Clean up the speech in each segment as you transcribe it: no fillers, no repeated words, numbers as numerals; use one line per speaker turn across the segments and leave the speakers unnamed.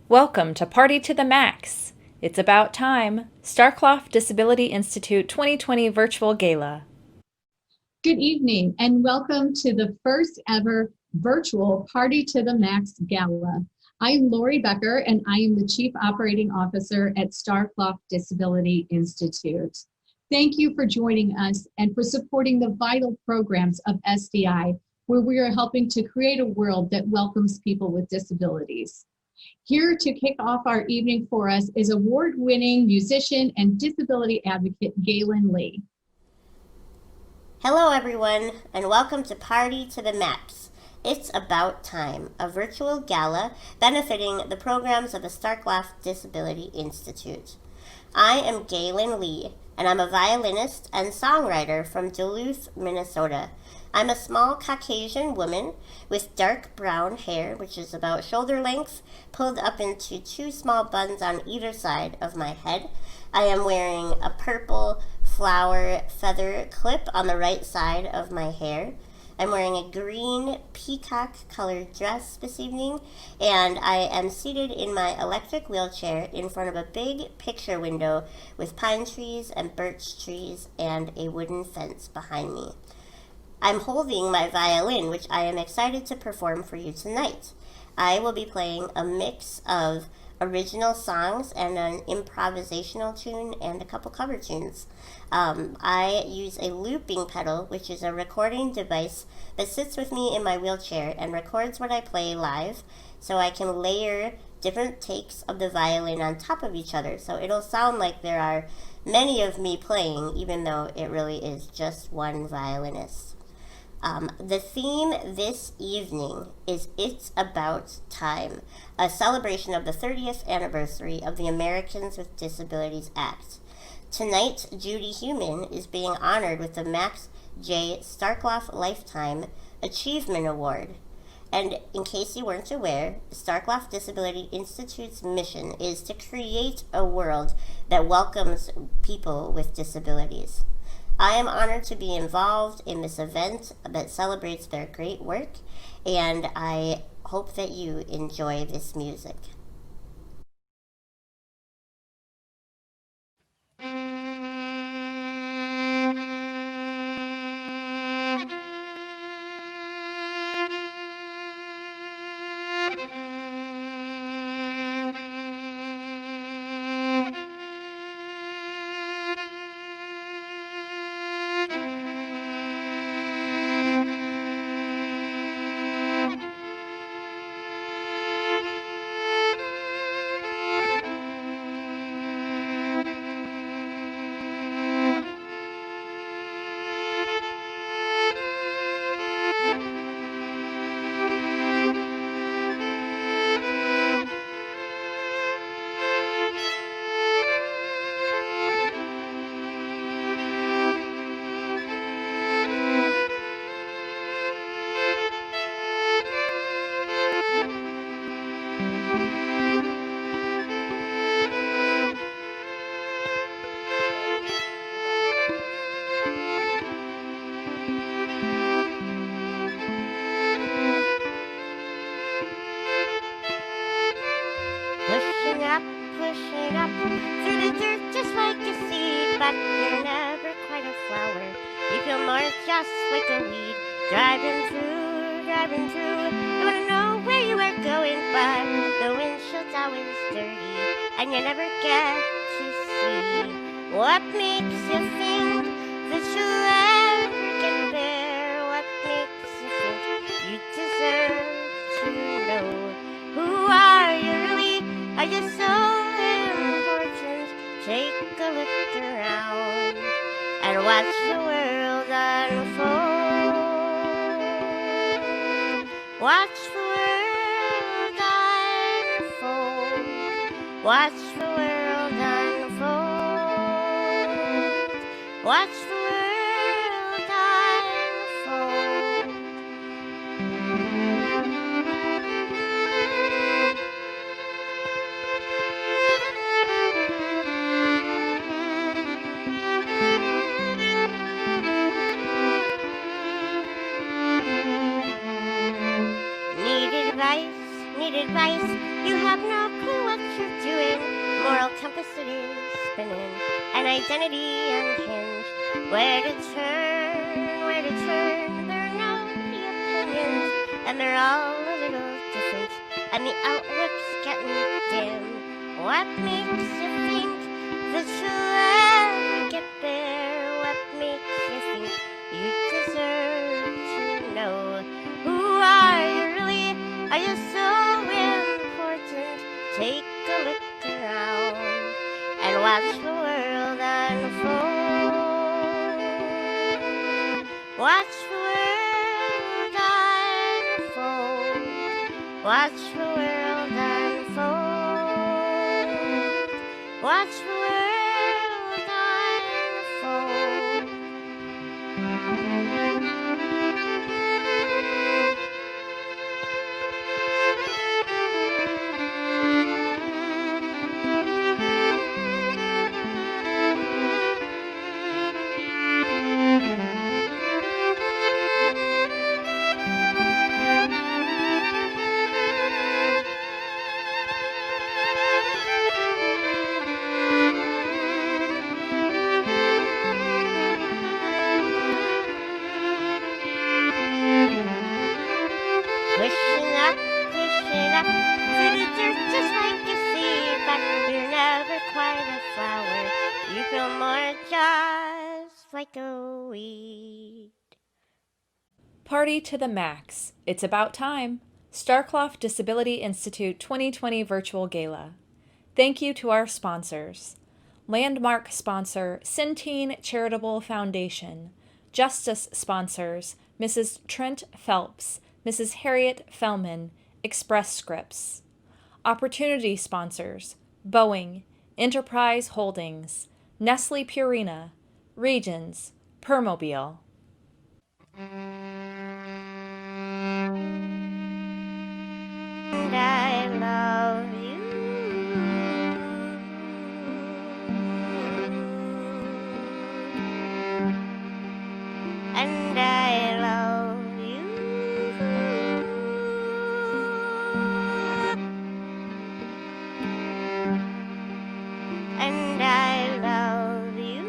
Welcome to Party to the Max. It's about time. Starkloff Disability Institute 2020 Virtual Gala.
Good evening and welcome to the first ever virtual Party to the Max Gala. I'm Lori Becker and I am the Chief Operating Officer at Starkloff Disability Institute. Thank you for joining us and for supporting the vital programs of SDI, where we are helping to create a world that welcomes people with disabilities. Here to kick off our evening for us is award-winning musician and disability advocate Galen Lee.
Hello everyone, and welcome to Party to the Max. It's About Time, a virtual gala benefiting the programs of the Starkloff Disability Institute. I am Galen Lee, and I'm a violinist and songwriter from Duluth, Minnesota. I'm a small Caucasian woman with dark brown hair, which is about shoulder length, pulled up into two small buns on either side of my head. I am wearing a purple flower feather clip on the right side of my hair. I'm wearing a green peacock colored dress this evening, and I am seated in my electric wheelchair in front of a big picture window with pine trees and birch trees and a wooden fence behind me. I'm holding my violin, which I am excited to perform for you tonight. I will be playing a mix of original songs and an improvisational tune and a couple cover tunes. I use a looping pedal, which is a recording device that sits with me in my wheelchair and records what I play live, so I can layer different takes of the violin on top of each other. So it'll sound like there are many of me playing, even though it really is just one violinist. The theme this evening is It's About Time, a celebration of the 30th anniversary of the Americans with Disabilities Act. Tonight, Judy Heumann is being honored with the Max J. Starkloff Lifetime Achievement Award. And in case you weren't aware, Starkloff Disability Institute's mission is to create a world that welcomes people with disabilities. I am honored to be involved in this event that celebrates their great work, and I hope that you enjoy this music. Pushing up through the dirt just like a seed, but you're never quite a flower. You feel more just like a weed. Driving through. You wanna know where you are going, but the windshield's always dirty, and you never get to see what makes you think that you'll ever get there. What makes you think you deserve to know? Who are you really? Are you so important? Take a look around and watch the world unfold. Watch the world unfold. Watch the world unfold. Watch the world unfold. Need advice, You have no clue what you're doing. Moral compass it is spinning, an identity unhinged. Where to turn, where to turn? There are no opinions, and they're all a little different, and the outlook's getting dim. What makes you think that you'll ever get there? What makes you think you deserve to know? Who are you really? Are you so important? Take a look around and watch the world unfold. Watch the world unfold. Watch the world unfold. Watch the world unfold. Pushing up through the dirt just like a seed, but you're never quite a flower. You grow more just like a weed.
Party to the Max. It's about time. Starkloff Disability Institute 2020 Virtual Gala. Thank you to our sponsors. Landmark sponsor, Centene Charitable Foundation. Justice sponsors, Mrs. Trent Phelps, Mrs. Harriet Fellman, Express Scripts. Opportunity sponsors, Boeing, Enterprise Holdings, Nestle Purina, Regions, Permobile.
And I love you. And I love you. And I love you.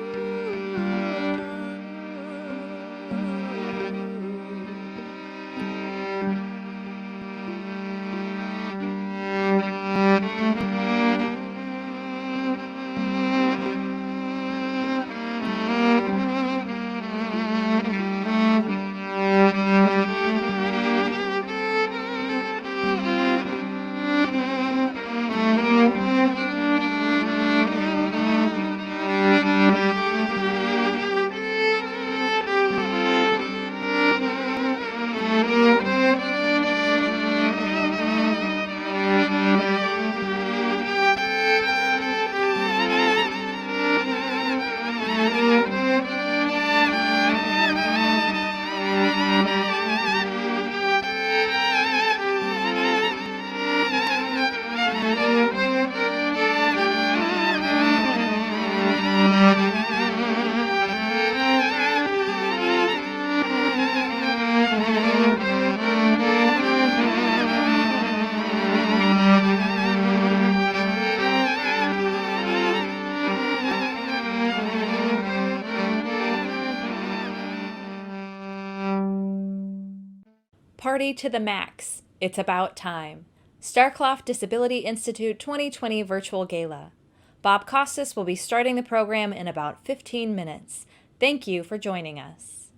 Party to the Max. It's about time. Starkloff Disability Institute 2020 Virtual Gala. Bob Costas will be starting the program in about 15 minutes. Thank you for joining us.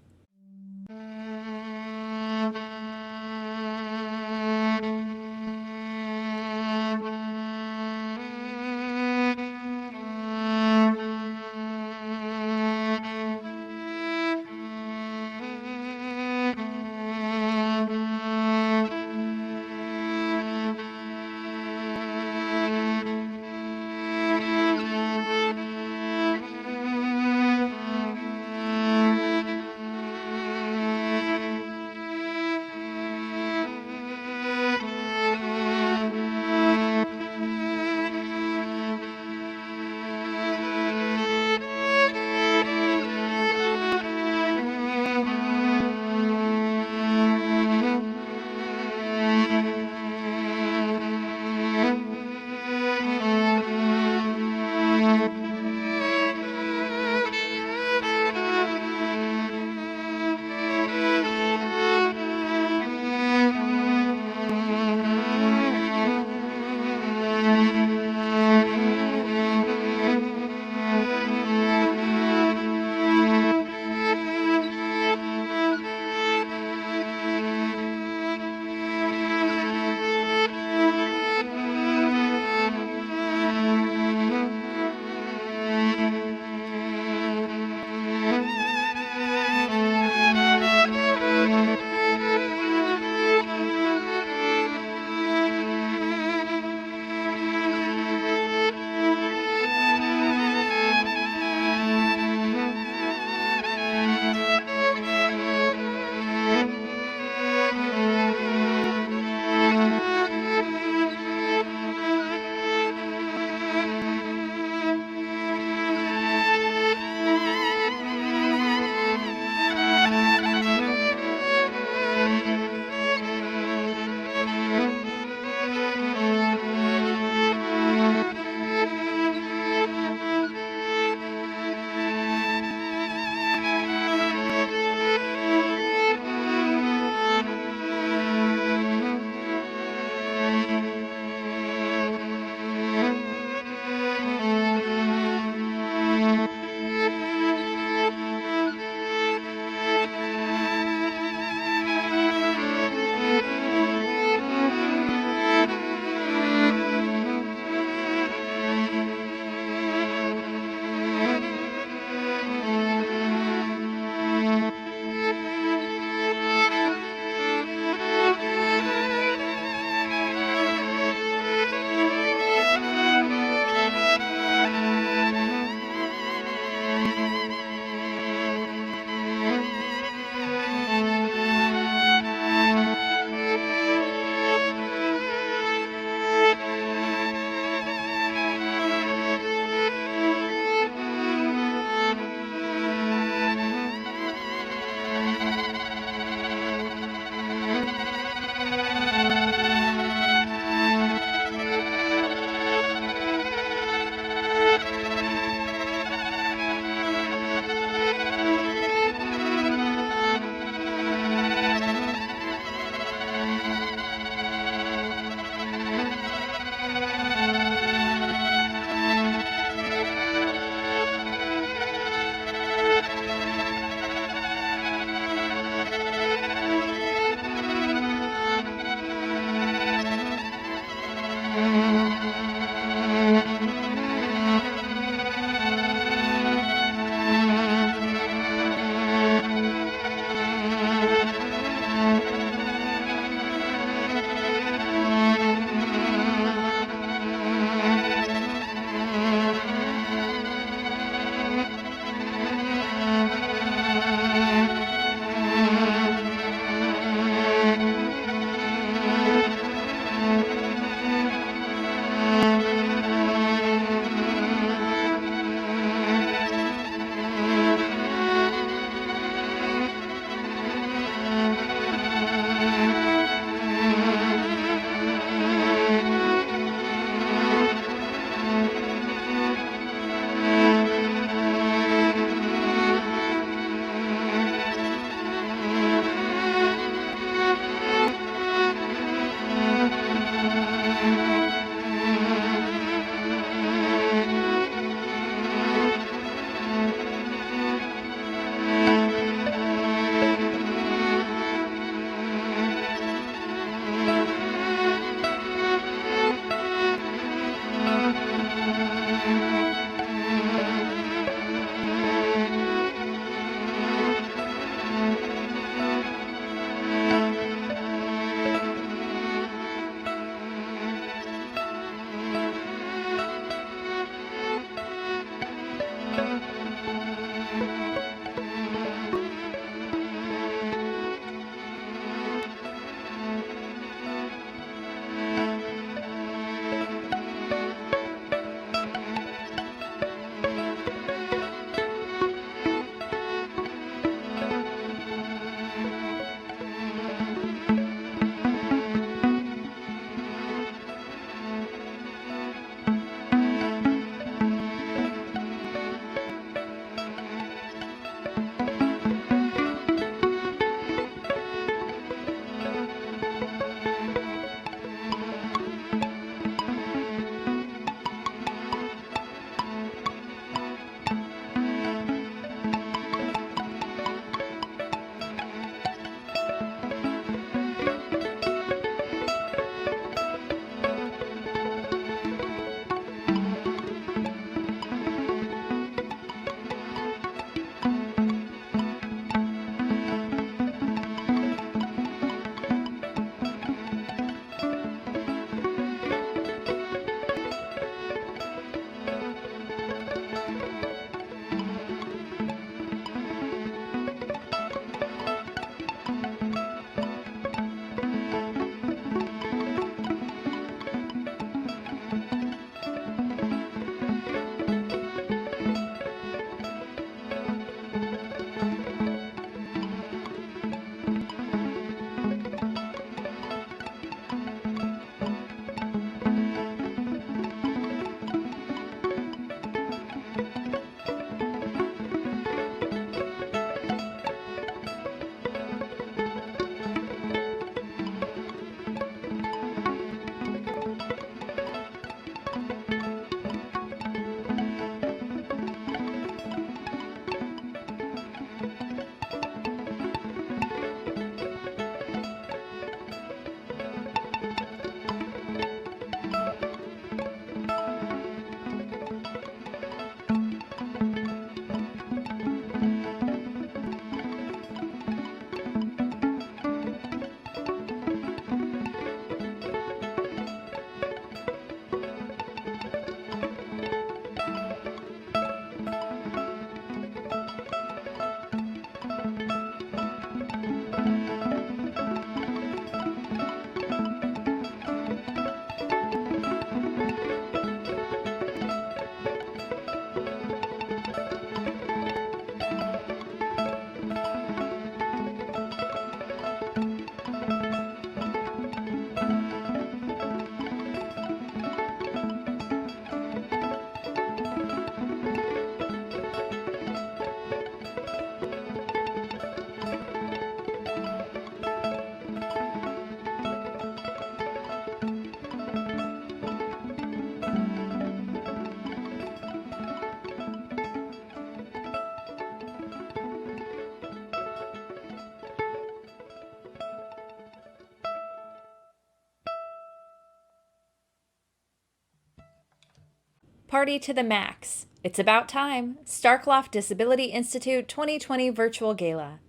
Party to the Max. It's about time. Starkloff Disability Institute 2020 Virtual Gala.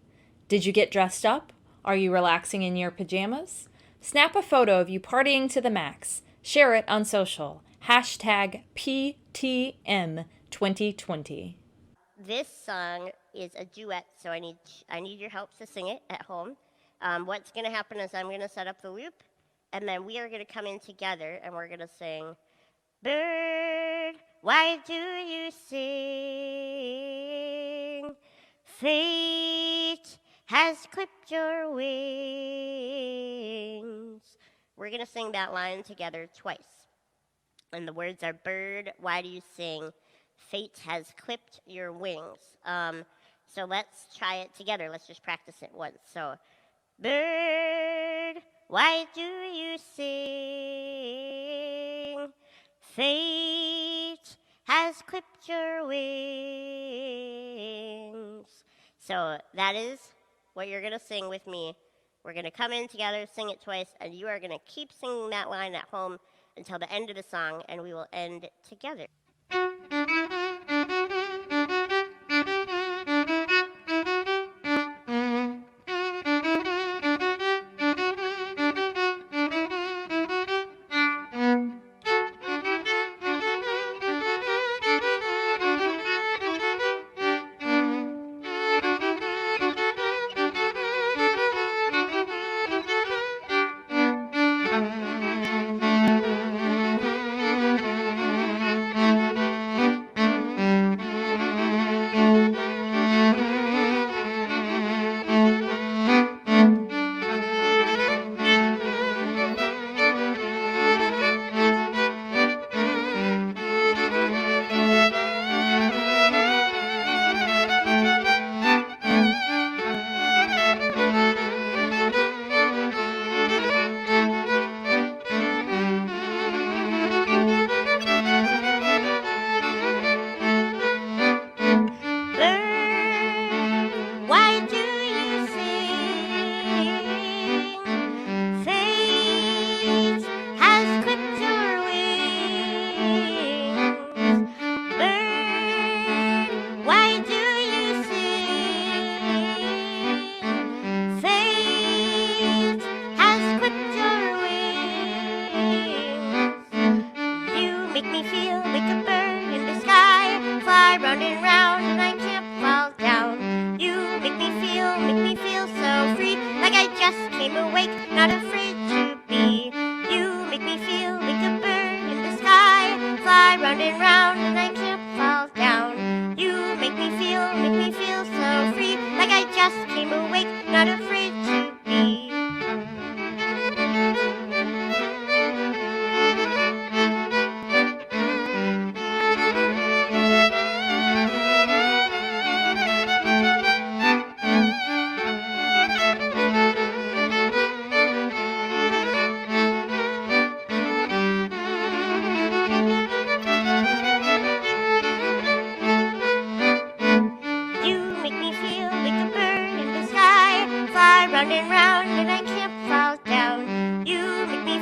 Did you get dressed up? Are you relaxing in your pajamas? Snap a photo of you partying to the max. Share it on social. Hashtag PTM2020.
This song is a duet, so I need your help to sing it at home. What's going to happen is I'm going to set up the loop, and then we are going to come in together, and we're going to sing, "Bird, why do you sing? Fate has clipped your wings." We're going to sing that line together twice. And the words are, "Bird, why do you sing? Fate has clipped your wings." So let's try it together. Let's just practice it once. So, "Bird, why do you sing? Fate has clipped your wings." So that is what you're going to sing with me. We're going to come in together, sing it twice, and you are going to keep singing that line at home until the end of the song, and we will end together. Why do you sing? Fate has clipped your wings. Bird, why do you sing? Fate has clipped your wings. You make me feel like a bird in the sky, fly round and round and I can't fall down. You make me feel so free, like I just came awake, not afraid to be. You make me feel like a bird in the sky, fly round and I can't fall down. You make me feel so free, like I just came awake, not afraid to be. Round and I can't fall down. You make me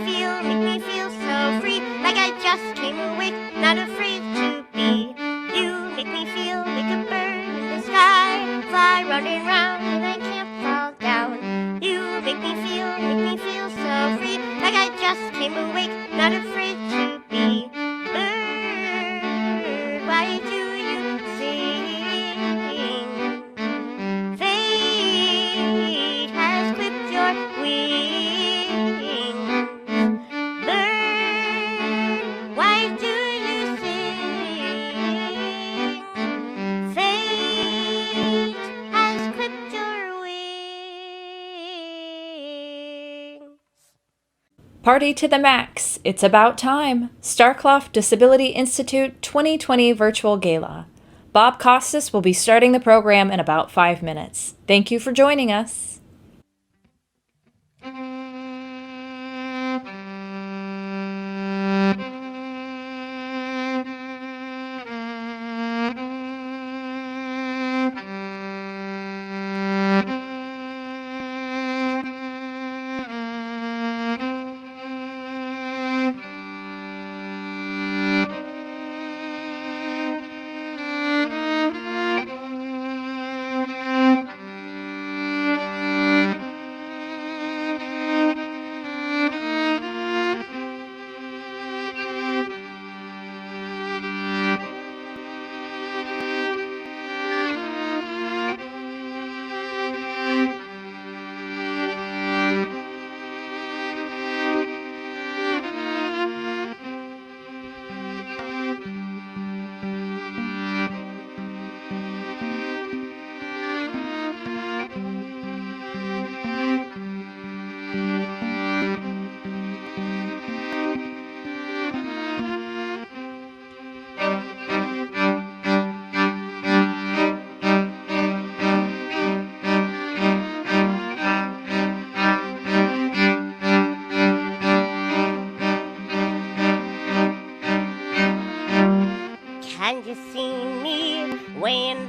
feel so free, like I just came awake, not afraid to be. You make me feel like a bird in the sky, fly round and I can't fall down. You make me feel so free, like I just came awake, not afraid to be. Bird, why do you sing? Fate has clipped your wings. Bird, why do you sing? Fate has clipped your wings.
Party to the Max. It's about time. Starkloff Disability Institute 2020 Virtual Gala. Bob Costas will be starting the program in about 5 minutes. Thank you for joining us.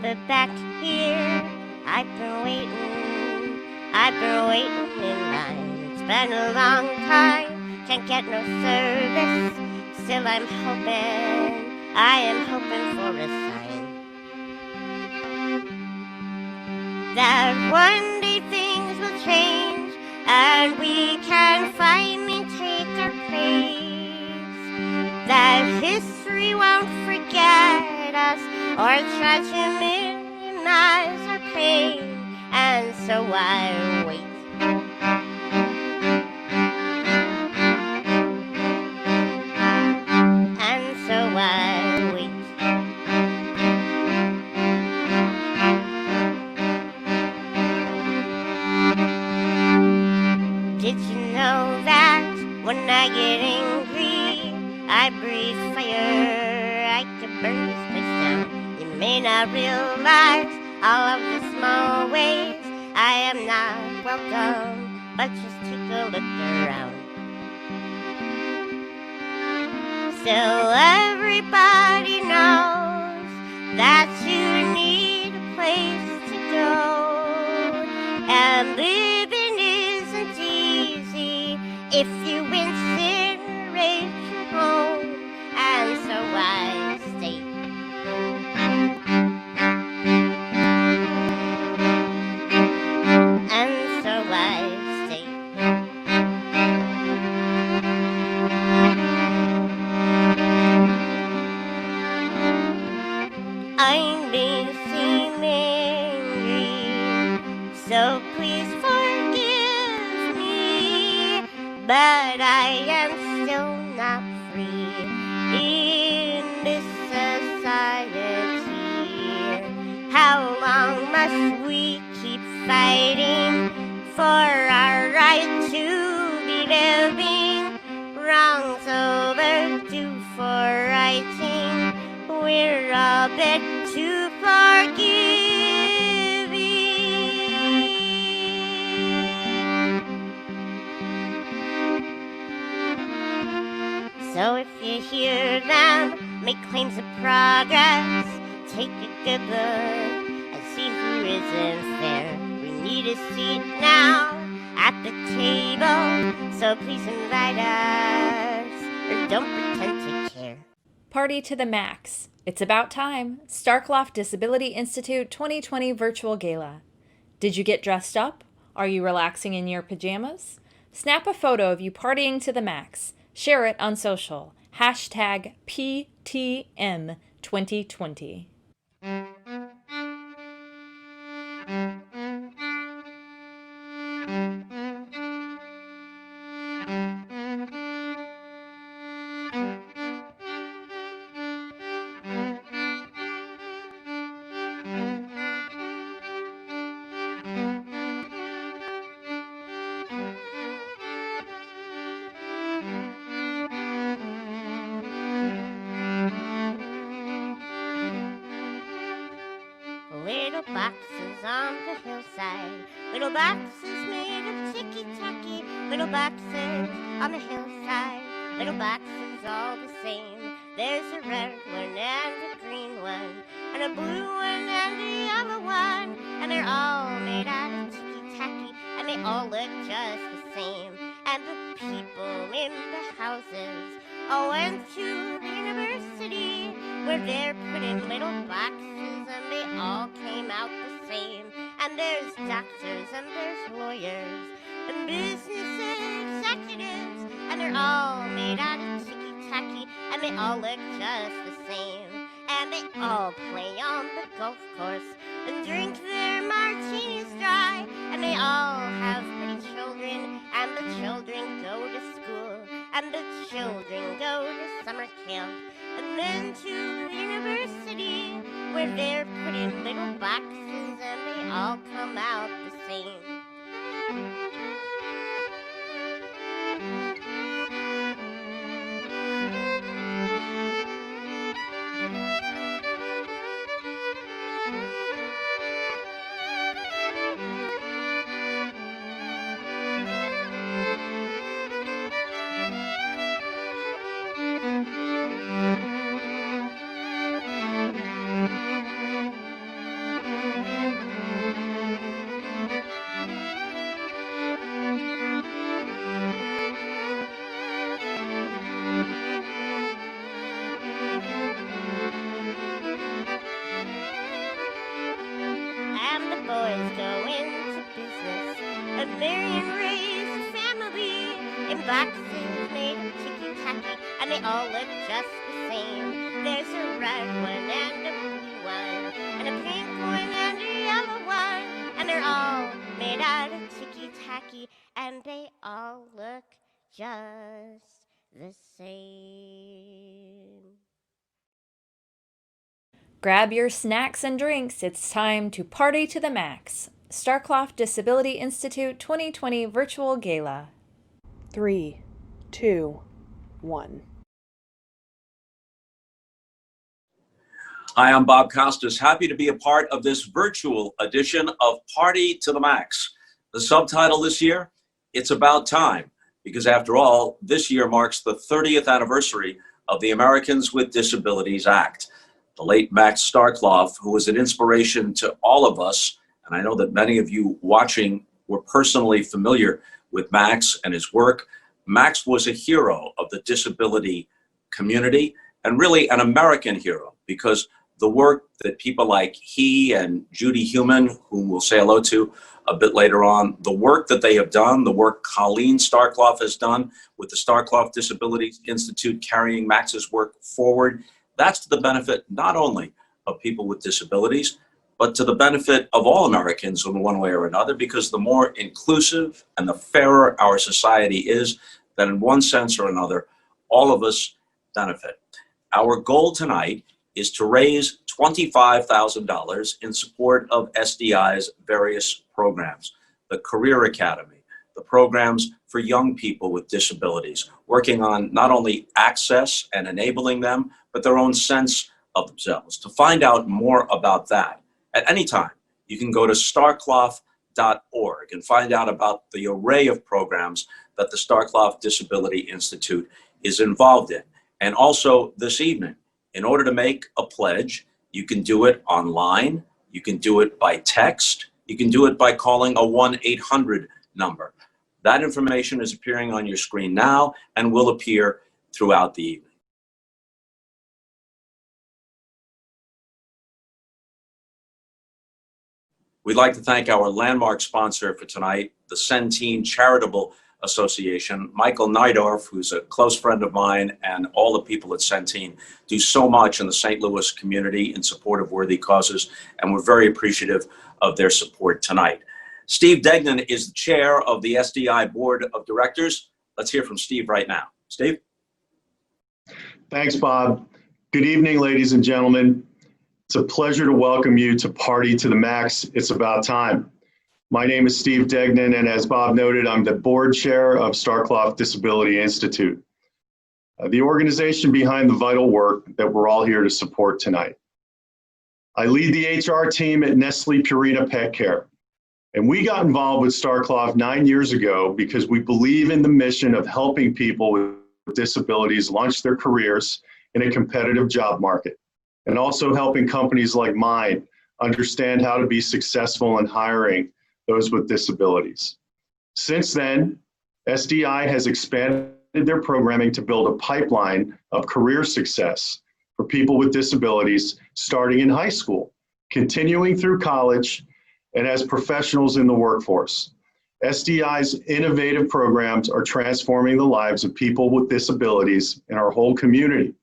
it back here. I've been waiting in line. It's been a long time, can't get no service. Still I am hoping for a sign that one day things will change and we can finally take our place. That history won't forget us or try to minimize our pain, and so I wait. And so I wait. Did you know that when I get angry, I breathe fire? I could burn this place down. You may not realize all of the small ways I am not welcome, but just take a look around. Still everybody knows that you need a place to go, and living isn't easy if you incinerate your home, and so I stay. And so I stay. I may seem angry, so please forgive me, but I am still not free in this society. How long must we keep fighting for our right to be living? Wrongs overdue for righting. We're a bit too forgiving. So if you hear them make claims of progress, take a good look and see who isn't fair. We need a seat now at the table, so please invite us, or don't pretend to care.
Party to the Max. It's about time. Starkloff Disability Institute 2020 Virtual Gala. Did you get dressed up? Are you relaxing in your pajamas? Snap a photo of you partying to the max. Share it on social. Hashtag PTM2020.
Little boxes on the hillside, little boxes made of ticky-tacky, little boxes on the hillside, little boxes all the same. There's a red one and a green one, and a blue one and a yellow one, and they're all made out of ticky-tacky, and they all look just the same. And the people in the houses all went to the university, where they're put in little boxes, and they all came out the same. And there's doctors, and there's lawyers, and business executives, and they're all made out of ticky-tacky, and they all look just the same. And they all play on the golf course and drink their martinis dry, and they all have pretty children, and the children go to school, and the children go to summer camp, and then to the university, where they're put in little boxes, and they all come out the same. black things made of ticky-tacky, and they all look just the same. There's a red one and a blue one, and a pink one and a yellow one, and they're all made out of ticky-tacky, and they all look just the same.
Grab your snacks and drinks. It's time to party to the max. Starkloff Disability Institute 2020 Virtual Gala.
3, 2, 1.
Hi, I'm Bob Costas. Happy to be a part of this virtual edition of Party to the Max. The subtitle this year, It's About Time, because after all, this year marks the 30th anniversary of the Americans with Disabilities Act. The late Max Starkloff, who was an inspiration to all of us, and I know that many of you watching were personally familiar with Max and his work. Max was a hero of the disability community and really an American hero, because the work that people like he and Judy Heumann, whom we'll say hello to a bit later on, the work that they have done, the work Colleen Starkloff has done with the Starkloff Disability Institute carrying Max's work forward, that's to the benefit not only of people with disabilities, but to the benefit of all Americans in one way or another, because the more inclusive and the fairer our society is, then in one sense or another, all of us benefit. Our goal tonight is to raise $25,000 in support of SDI's various programs, the Career Academy, the programs for young people with disabilities, working on not only access and enabling them, but their own sense of themselves. To find out more about that, at any time, you can go to starkloff.org and find out about the array of programs that the Starkloff Disability Institute is involved in. And also this evening, in order to make a pledge, you can do it online, you can do it by text, you can do it by calling a 1-800 number. That information is appearing on your screen now and will appear throughout the evening. We'd like to thank our landmark sponsor for tonight, the Centene Charitable Association. Michael Nydorf, who's a close friend of mine, and all the people at Centene do so much in the St. Louis community in support of worthy causes, and we're very appreciative of their support tonight. Steve Degnan is the chair of the SDI Board of Directors. Let's hear from Steve right now. Steve?
Thanks, Bob. Good evening, ladies and gentlemen. It's a pleasure to welcome you to Party to the Max. It's about time. My name is Steve Degnan, and as Bob noted, I'm the board chair of Starkloff Disability Institute, the organization behind the vital work that we're all here to support tonight. I lead the HR team at Nestle Purina Pet Care, and we got involved with Starkloff 9 years ago because we believe in the mission of helping people with disabilities launch their careers in a competitive job market, and also helping companies like mine understand how to be successful in hiring those with disabilities. Since then, SDI has expanded their programming to build a pipeline of career success for people with disabilities starting in high school, continuing through college, and as professionals in the workforce. SDI's innovative programs are transforming the lives of people with disabilities in our whole community.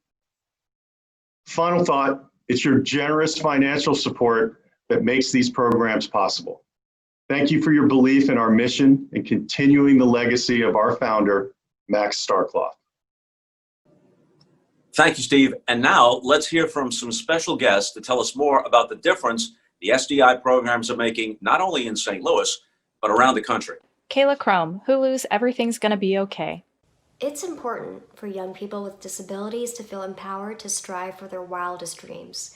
Final thought, it's your generous financial support that makes these programs possible. Thank you for your belief in our mission and continuing the legacy of our founder, Max Starkloff.
Thank you, Steve. And now let's hear from some special guests to tell us more about the difference the SDI programs are making, not only in St. Louis, but around the country.
Kayla Crum, Hulu's Everything's Gonna Be Okay.
It's important for young people with disabilities to feel empowered to strive for their wildest dreams.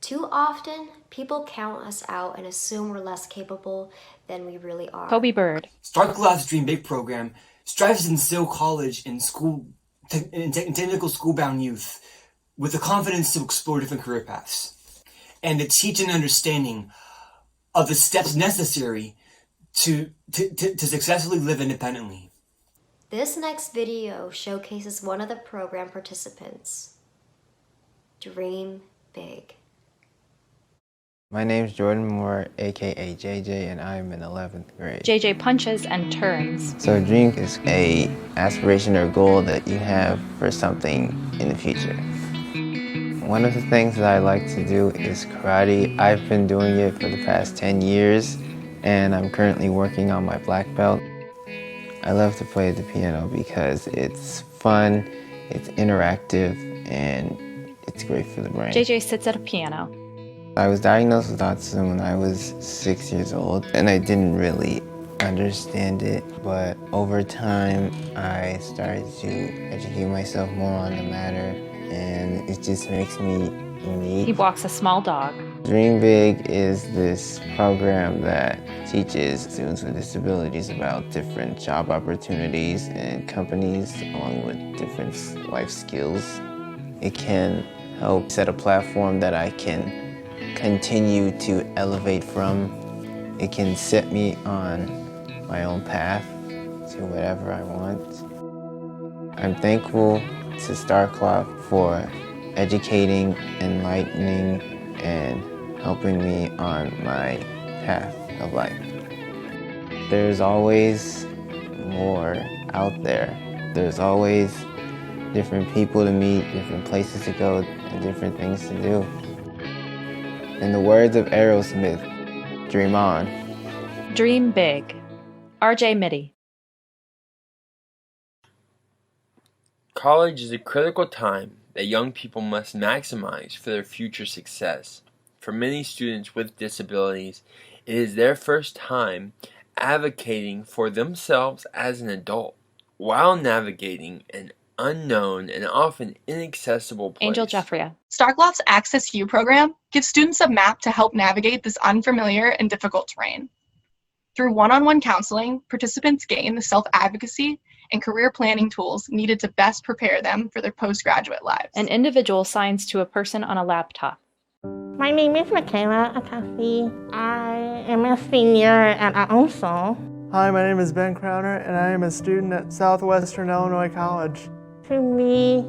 Too often, people count us out and assume we're less capable than we really are.
Kobe Bird.
Starkloff's Dream Big program strives to instill college and technical school-bound youth with the confidence to explore different career paths, and to teach an understanding of the steps necessary to successfully live independently.
This next video showcases one of the program participants. Dream big.
My name's Jordan Moore, aka JJ, and I'm in 11th grade.
JJ punches and turns.
So a dream is a aspiration or goal that you have for something in the future. One of the things that I like to do is karate. I've been doing it for the past 10 years, and I'm currently working on my black belt. I love to play the piano because it's fun, it's interactive, and it's great for the brain.
JJ sits at a piano.
I was diagnosed with autism when I was 6 years old, and I didn't really understand it, but over time I started to educate myself more on the matter, and it just makes me unique.
He walks a small dog.
Dream Big is this program that teaches students with disabilities about different job opportunities and companies, along with different life skills. It can help set a platform that I can continue to elevate from. It can set me on my own path to whatever I want. I'm thankful to Starkloff for educating, enlightening, and helping me on my path of life. There's always more out there. There's always different people to meet, different places to go, and different things to do. In the words of Aerosmith, dream on.
Dream big. RJ Mitty.
College is a critical time that young people must maximize for their future success. For many students with disabilities, it is their first time advocating for themselves as an adult while navigating an unknown and often inaccessible place.
Angel Jeffria.
Starkloff's Access U program gives students a map to help navigate this unfamiliar and difficult terrain. Through one-on-one counseling, participants gain the self-advocacy and career planning tools needed to best prepare them for their postgraduate lives.
An individual signs to a person on a laptop.
My name is Michaela Akasi. I am a senior at UNSO.
Hi, my name is Ben Crowner, and I am a student at Southwestern Illinois College.
To me,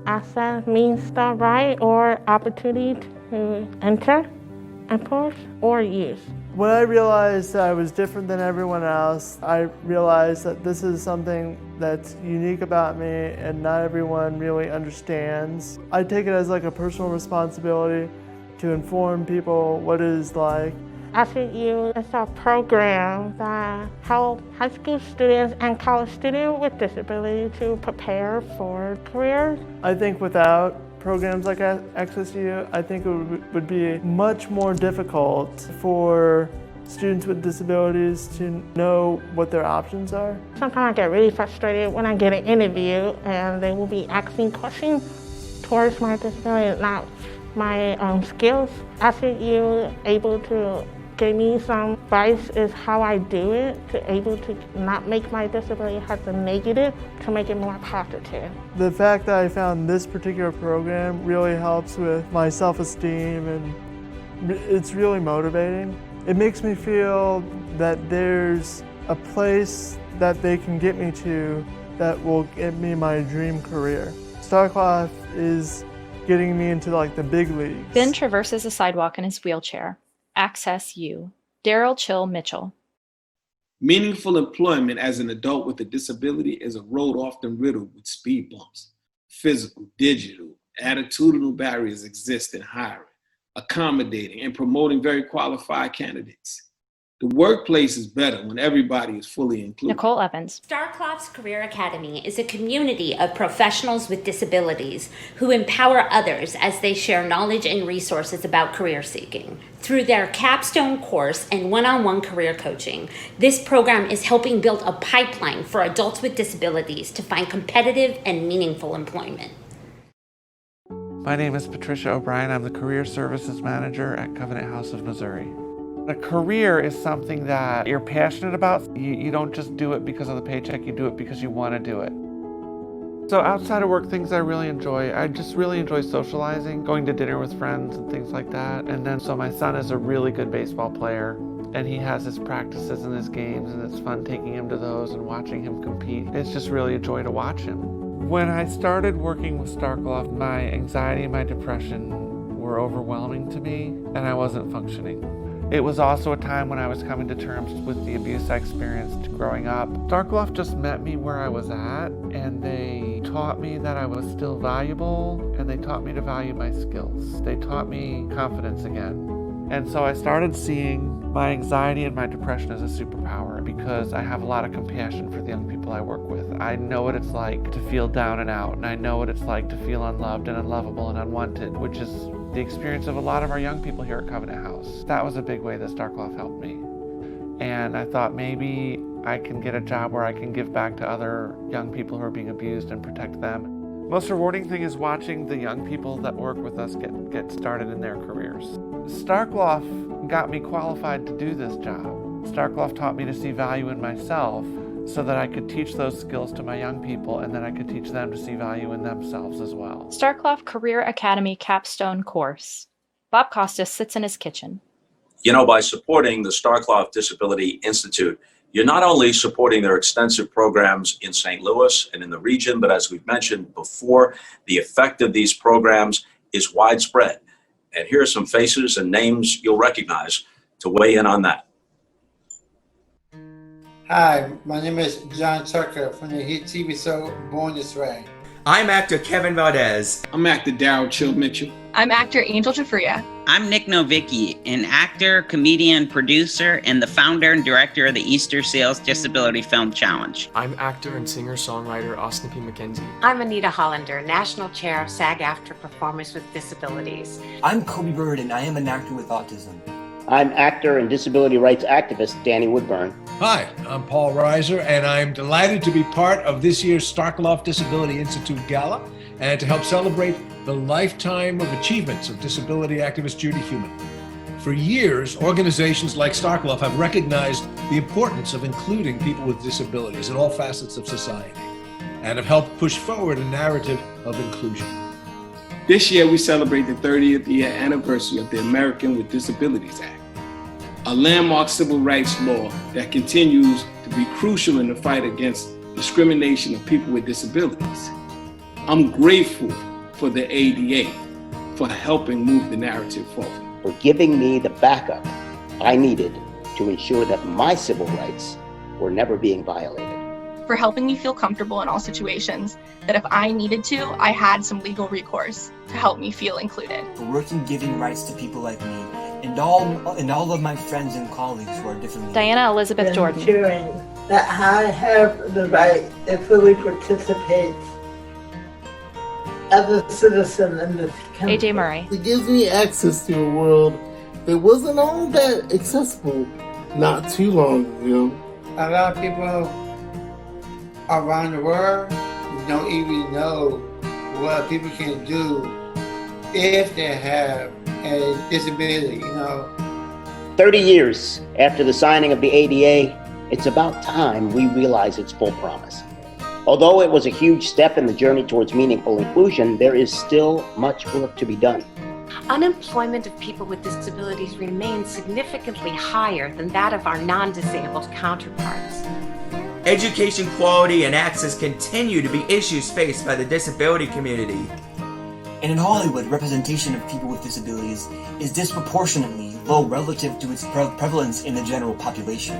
access means the right or opportunity to enter, import, or use.
When I realized that I was different than everyone else, I realized that this is something that's unique about me and not everyone really understands. I take it as like a personal responsibility to inform people what it is like.
SU is a program that helps high school students and college students with disability to prepare for careers.
I think without programs like Access U, I think it would be much more difficult for students with disabilities to know what their options are.
Sometimes I get really frustrated when I get an interview and they will be asking questions towards my disability, not my skills. SU able to give me some advice is how I do it, to able to not make my disability as a negative, to make it more positive.
The fact that I found this particular program really helps with my self-esteem, and it's really motivating. It makes me feel that there's a place that they can get me to that will get me my dream career. Starkloff is getting me into like the big leagues.
Ben traverses a sidewalk in his wheelchair. Access U. Daryl Chill Mitchell.
Meaningful employment as an adult with a disability is a road often riddled with speed bumps. Physical, digital, attitudinal barriers exist in hiring, accommodating, and promoting very qualified candidates. The workplace is better when everybody is fully included.
Nicole Evans.
Starkloff's Career Academy is a community of professionals with disabilities who empower others as they share knowledge and resources about career seeking. Through their capstone course and one-on-one career coaching, this program is helping build a pipeline for adults with disabilities to find competitive and meaningful employment.
My name is Patricia O'Brien. I'm the Career Services Manager at Covenant House of Missouri. A career is something that you're passionate about. You don't just do it because of the paycheck, you do it because you want to do it. So outside of work, things I really enjoy, I just really enjoy socializing, going to dinner with friends and things like that. And then so my son is a really good baseball player, and he has his practices and his games, and it's fun taking him to those and watching him compete. It's just really a joy to watch him. When I started working with Starkloff, my anxiety and my depression were overwhelming to me, and I wasn't functioning. It was also a time when I was coming to terms with the abuse I experienced growing up. Starkloff just met me where I was at, and they taught me that I was still valuable, and they taught me to value my skills. They taught me confidence again. And so I started seeing my anxiety and my depression as a superpower because I have a lot of compassion for the young people I work with. I know what it's like to feel down and out, and I know what it's like to feel unloved and unlovable and unwanted, which is the experience of a lot of our young people here at Covenant House. That was a big way that Starkloff helped me. And I thought maybe I can get a job where I can give back to other young people who are being abused and protect them. Most rewarding thing is watching the young people that work with us get started in their careers. Starkloff got me qualified to do this job. Starkloff taught me to see value in myself so that I could teach those skills to my young people, and then I could teach them to see value in themselves as well.
Starkloff Career Academy Capstone Course. Bob Costas sits in his kitchen.
You know, by supporting the Starkloff Disability Institute, you're not only supporting their extensive programs in St. Louis and in the region, but as we've mentioned before, the effect of these programs is widespread. And here are some faces and names you'll recognize to weigh in on that.
Hi, my name is John Tucker from the hit TV show Born This Way.
I'm actor Kevin Valdez.
I'm actor Daryl Chill Mitchell.
I'm actor Angel Jafria.
I'm Nick Novicki, an actor, comedian, producer, and the founder and director of the Easter Sales Disability Film Challenge.
I'm actor and singer-songwriter Austin P. McKenzie.
I'm Anita Hollander, National Chair of SAG-AFTRA Performers with Disabilities.
I'm Kobe Bird, and I am an actor with autism.
I'm actor and disability rights activist Danny Woodburn.
Hi, I'm Paul Reiser, and I'm delighted to be part of this year's Starkloff Disability Institute Gala and to help celebrate the lifetime of achievements of disability activist Judy Heumann. For years, organizations like Starkloff have recognized the importance of including people with disabilities in all facets of society and have helped push forward a narrative of inclusion.
This year, we celebrate the 30th year anniversary of the American with Disabilities Act, a landmark civil rights law that continues to be crucial in the fight against discrimination of people with disabilities. I'm grateful for the ADA for helping move the narrative forward.
For giving me the backup I needed to ensure that my civil rights were never being violated.
For helping me feel comfortable in all situations, that if I needed to, I had some legal recourse to help me feel included.
For working giving rights to people like me, and all of my friends and colleagues who are differently.
Diana Elizabeth Jordan.
Ensuring that I have the right to fully participate as a citizen in this country.
AJ Murray.
It gives me access to a world that wasn't all that accessible not too long ago.
A lot of people around the world don't even know what people can do if they have a disability,
30 years after the signing of the ADA, it's about time we realize its full promise. Although it was a huge step in the journey towards meaningful inclusion, there is still much work to be done.
Unemployment of people with disabilities remains significantly higher than that of our non-disabled counterparts.
Education quality and access continue to be issues faced by the disability community.
And in Hollywood, representation of people with disabilities is disproportionately low relative to its prevalence in the general population.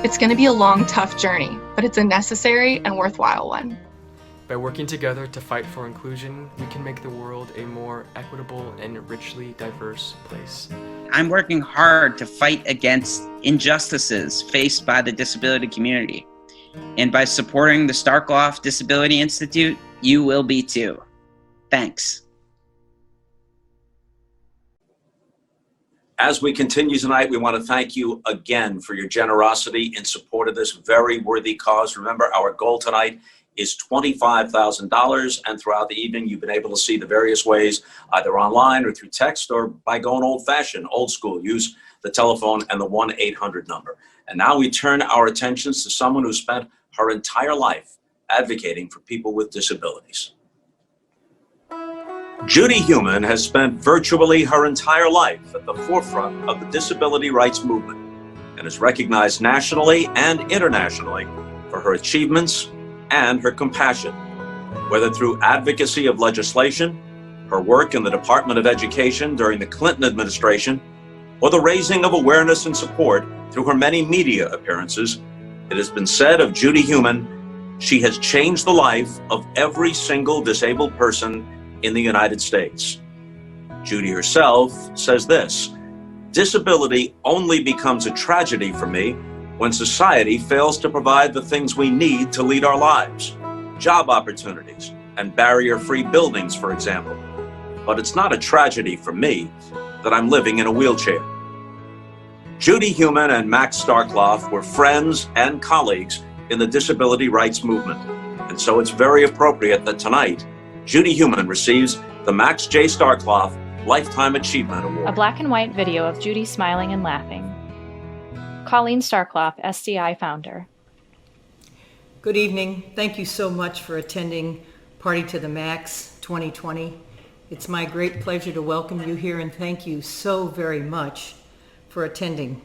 It's going to be a long, tough journey, but it's a necessary and worthwhile one.
By working together to fight for inclusion, we can make the world a more equitable and richly diverse place.
I'm working hard to fight against injustices faced by the disability community. And by supporting the Starkloff Disability Institute, you will be too. Thanks.
As we continue tonight, we want to thank you again for your generosity in support of this very worthy cause. Remember, our goal tonight is $25,000, and throughout the evening, you've been able to see the various ways, either online or through text or by going old-fashioned, old school. Use the telephone and the 1-800 number. And now we turn our attentions to someone who spent her entire life advocating for people with disabilities. Judy Heumann has spent virtually her entire life at the forefront of the disability rights movement and is recognized nationally and internationally for her achievements and her compassion, whether through advocacy of legislation, her work in the Department of Education during the Clinton administration, or the raising of awareness and support through her many media appearances, it has been said of Judy Heumann, she has changed the life of every single disabled person in the United States. Judy herself says this: "Disability only becomes a tragedy for me when society fails to provide the things we need to lead our lives. Job opportunities and barrier-free buildings, for example. But it's not a tragedy for me that I'm living in a wheelchair." Judy Heumann and Max Starkloff were friends and colleagues in the disability rights movement. And so it's very appropriate that tonight, Judy Heumann receives the Max J. Starkloff Lifetime Achievement Award.
A black and white video of Judy smiling and laughing. Colleen Starkloff, SDI founder.
Good evening. Thank you so much for attending Party to the Max 2020. It's my great pleasure to welcome you here and thank you so very much for attending.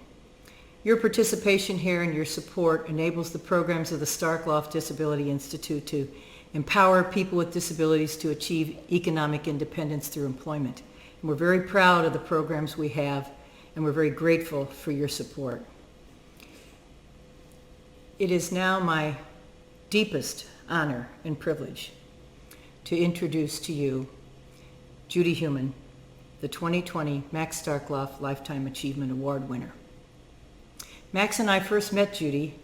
Your participation here and your support enables the programs of the Starkloff Disability Institute to empower people with disabilities to achieve economic independence through employment. And we're very proud of the programs we have, and we're very grateful for your support. It is now my deepest honor and privilege to introduce to you Judy Heumann, the 2020 Max Starkloff Lifetime Achievement Award winner. Max and I first met Judy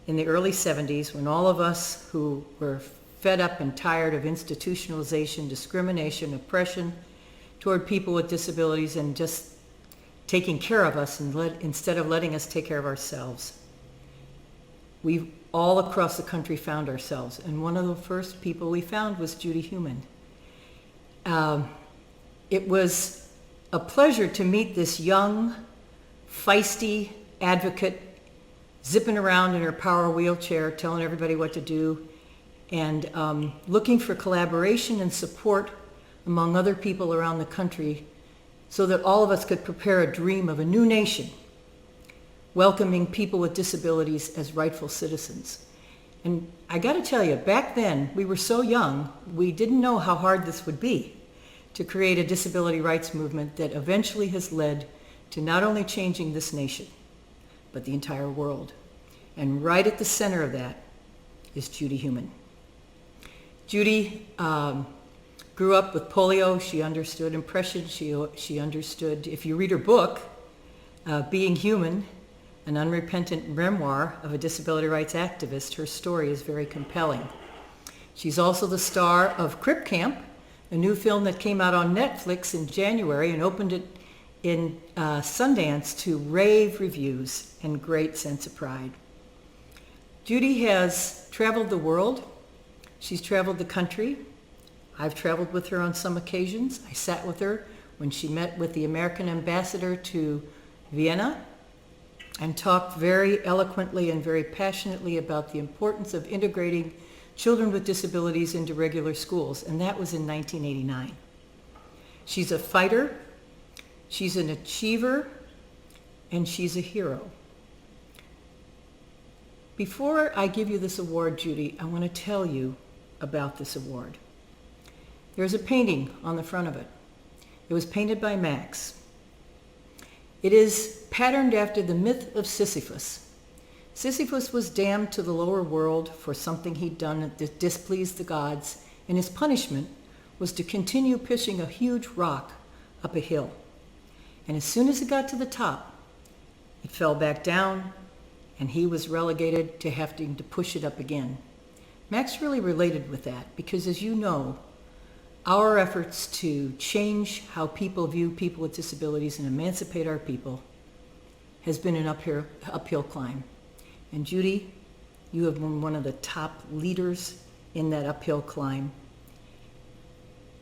in the early 70s when all of us who were fed up and tired of institutionalization, discrimination, oppression toward people with disabilities and just taking care of us instead of letting us take care of ourselves. We all across the country found ourselves, and one of the first people we found was Judy Heumann. It was a pleasure to meet this young, feisty advocate zipping around in her power wheelchair, telling everybody what to do, and looking for collaboration and support among other people around the country so that all of us could prepare a dream of a new nation, welcoming people with disabilities as rightful citizens. And I got to tell you, back then, we were so young, we didn't know how hard this would be to create a disability rights movement that eventually has led to not only changing this nation, but the entire world. And right at the center of that is Judy Heumann. Judy grew up with polio. She understood impression. She understood, if you read her book, Being Human, an unrepentant memoir of a disability rights activist, her story is very compelling. She's also the star of Crip Camp, a new film that came out on Netflix in January and opened it in Sundance to rave reviews and great sense of pride. Judy has traveled the world. She's traveled the country. I've traveled with her on some occasions. I sat with her when she met with the American ambassador to Vienna and talked very eloquently and very passionately about the importance of integrating children with disabilities into regular schools, and that was in 1989. She's a fighter, she's an achiever, and she's a hero. Before I give you this award, Judy, I want to tell you about this award. There's a painting on the front of it. It was painted by Max. It is patterned after the myth of Sisyphus. Sisyphus was damned to the lower world for something he'd done that displeased the gods, and his punishment was to continue pushing a huge rock up a hill. And as soon as it got to the top, it fell back down, and he was relegated to having to push it up again. Max really related with that because, as you know, our efforts to change how people view people with disabilities and emancipate our people has been an uphill climb. And Judy, you have been one of the top leaders in that uphill climb,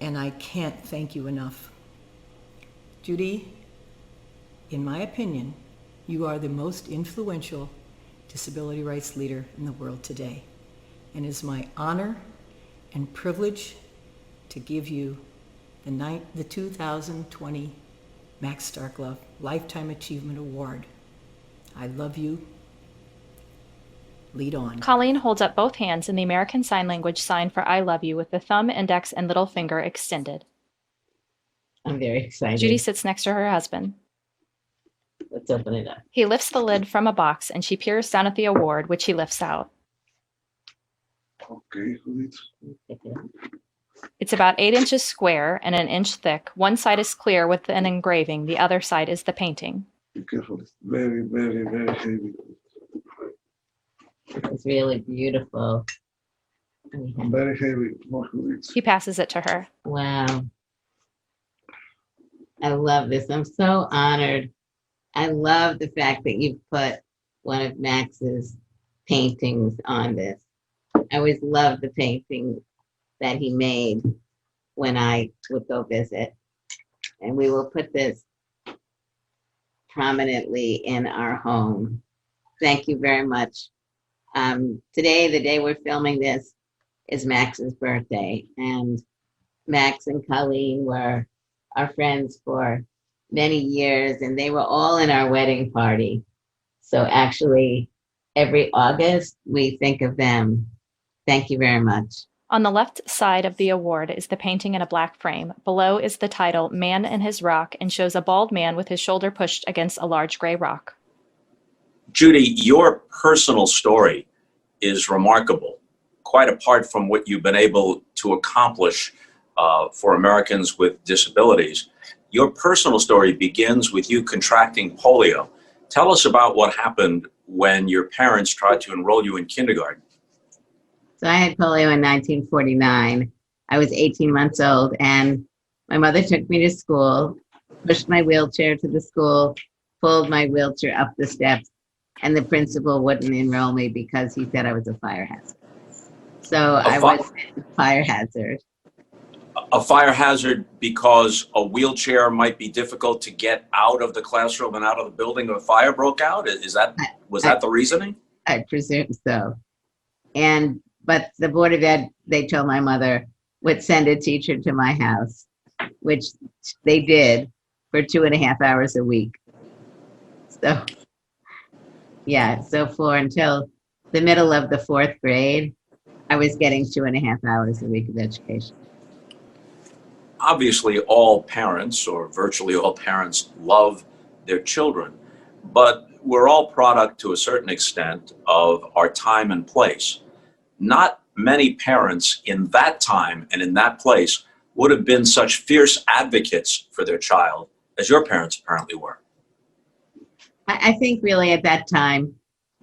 and I can't thank you enough. Judy, in my opinion, you are the most influential disability rights leader in the world today. And it is my honor and privilege to give you the 2020 Max Starkloff Lifetime Achievement Award. I love you. Lead on.
Colleen holds up both hands in the American Sign Language sign for I love you with the thumb, index, and little finger extended.
I'm very excited.
Judy sits next to her husband.
Let's open it up.
He lifts the lid from a box and she peers down at the award, which he lifts out.
Okay.
It's about 8 inches square and an inch thick. One side is clear with an engraving. The other side is the painting.
Be careful. It's very, very, very heavy.
It's really beautiful.
Very heavy.
He passes it to her.
Wow. I love this. I'm so honored. I love the fact that you put one of Max's paintings on this. I always loved the painting that he made when I would go visit. And we will put this prominently in our home. Thank you very much. Today, the day we're filming this, is Max's birthday. And Max and Colleen were our friends for many years, and they were all in our wedding party. So actually, every August, we think of them. Thank you very much.
On the left side of the award is the painting in a black frame. Below is the title, Man and His Rock, and shows a bald man with his shoulder pushed against a large gray rock.
Judy, your personal story is remarkable, quite apart from what you've been able to accomplish for Americans with disabilities. Your personal story begins with you contracting polio. Tell us about what happened when your parents tried to enroll you in kindergarten.
So I had polio in 1949. I was 18 months old, and my mother took me to school, pushed my wheelchair to the school, pulled my wheelchair up the steps, and the principal wouldn't enroll me because he said I was a fire hazard. So I was a fire hazard.
A fire hazard because a wheelchair might be difficult to get out of the classroom and out of the building if a fire broke out? Was that the reasoning?
I presume so. But the Board of Ed, they told my mother, would send a teacher to my house, which they did for 2.5 hours a week. So, yeah, so until the middle of the 4th grade, I was getting 2.5 hours a week of education.
Obviously, all parents, or virtually all parents, love their children, but we're all product to a certain extent of our time and place. Not many parents in that time and in that place would have been such fierce advocates for their child as your parents apparently were.
I think really at that time,